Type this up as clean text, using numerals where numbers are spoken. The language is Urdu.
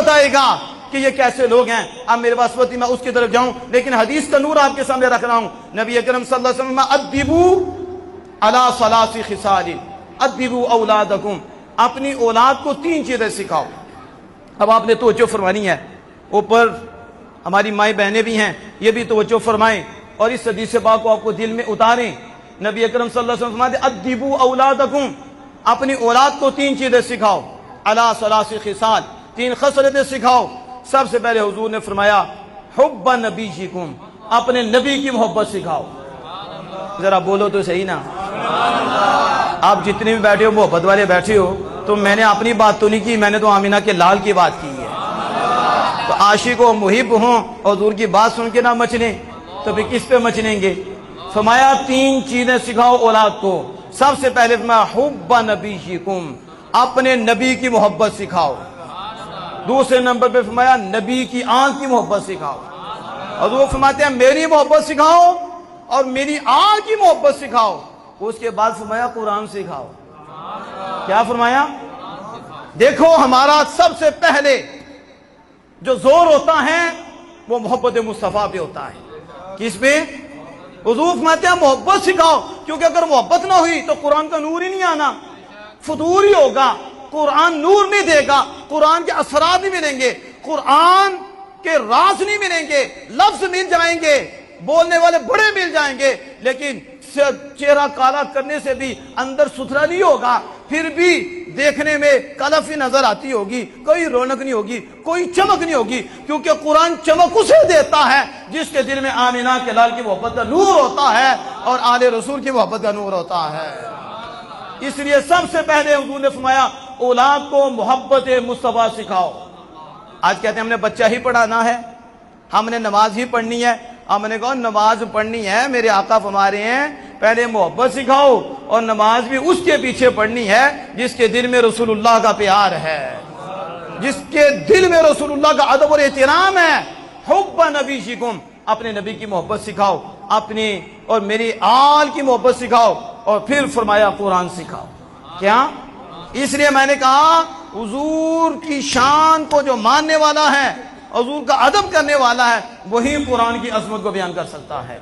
آئے گا کہ یہ کیسے لوگ ہیں. اب میرے پاس وقت میں اس کی طرف جاؤں، لیکن حدیث کا نور آپ کے سامنے رکھ رہا ہوں. نبی اکرم صلی اللہ علیہ وسلم ادبوا علی ثلاث خصال، ادبوا اولادکم، اپنی اولاد کو 3 چیزیں سکھاؤ. اب آپ نے توجہ فرمانی ہے، اوپر ہماری مائیں بہنیں بھی ہیں، یہ بھی توجہ فرمائیں اور اس حدیث پاک کو آپ کو دل میں اتاریں. نبی اکرم صلی اللہ علیہ وسلم فرماتے ادبوا اولادکم، اپنی اولاد کو 3 چیزیں سکھاؤ. علی ثلاث خصال، 3 خصلتیں سکھاؤ. سب سے پہلے حضور نے فرمایا حب نبیکم، اپنے نبی کی محبت سکھاؤ. ذرا بولو تو صحیح نا. آپ جتنے بھی بیٹھے ہو محبت والے بیٹھے ہو، تو میں نے اپنی بات تو نہیں کی، میں نے تو آمینہ کے لال کی بات کی ہے. تو عاشق و محب ہوں اور حضور کی بات سن کے نہ مچنے تو پھر کس پہ مچنیں گے. فرمایا 3 چیزیں سکھاؤ اولاد کو. سب سے پہلے فرمایا حب نبیکم، اپنے نبی کی محبت سکھاؤ. دوسرے نمبر پہ فرمایا نبی کی آنکھ کی محبت سکھاؤ. حضور فرماتے ہیں میری محبت سکھاؤ اور میری آنکھ کی محبت سکھاؤ. اس کے بعد فرمایا قرآن سکھاؤ. کیا فرمایا؟ دیکھو ہمارا سب سے پہلے جو زور ہوتا ہے وہ محبت مصطفیٰ پہ ہوتا ہے. کس پہ؟ حضور فرماتے ہیں محبت سکھاؤ، کیونکہ اگر محبت نہ ہوئی تو قرآن کا نور ہی نہیں آنا، فطور ہی ہوگا. قرآن نور نہیں دے گا، قرآن کے اثرات نہیں ملیں گے، قرآن کے راز نہیں ملیں گے. لفظ مل جائیں گے، بولنے والے بڑے مل جائیں گے، لیکن چہرہ کالا کرنے سے بھی اندر ستھرا نہیں ہوگا، پھر بھی دیکھنے میں کلفی نظر آتی ہوگی، کوئی رونق نہیں ہوگی، کوئی چمک نہیں ہوگی. کیونکہ قرآن چمک اسے دیتا ہے جس کے دل میں آمینہ کے لال کی محبت کا نور ہوتا ہے اور آل رسول کی محبت کا نور ہوتا ہے. اس لیے سب سے پہلے حضور نے فرمایا اولاد کو محبت مصطفیٰ سکھاؤ. آج کہتے ہیں ہم نے بچہ ہی پڑھانا ہے، ہم نے نماز ہی پڑھنی ہے. ہم نے کہا نماز پڑھنی ہے، میرے آقا فرما رہے ہیں پہلے محبت سکھاؤ اور نماز بھی اس کے پیچھے پڑھنی ہے جس کے دل میں رسول اللہ کا پیار ہے، جس کے دل میں رسول اللہ کا ادب اور احترام ہے. حب نبیکم، اپنے نبی کی محبت سکھاؤ، اپنی اور میری آل کی محبت سکھاؤ. اور پھر فرمایا قرآن سکھاؤ. کیا؟ اس لیے میں نے کہا حضور کی شان کو جو ماننے والا ہے، حضور کا ادب کرنے والا ہے، وہی قرآن کی عظمت کو بیان کر سکتا ہے.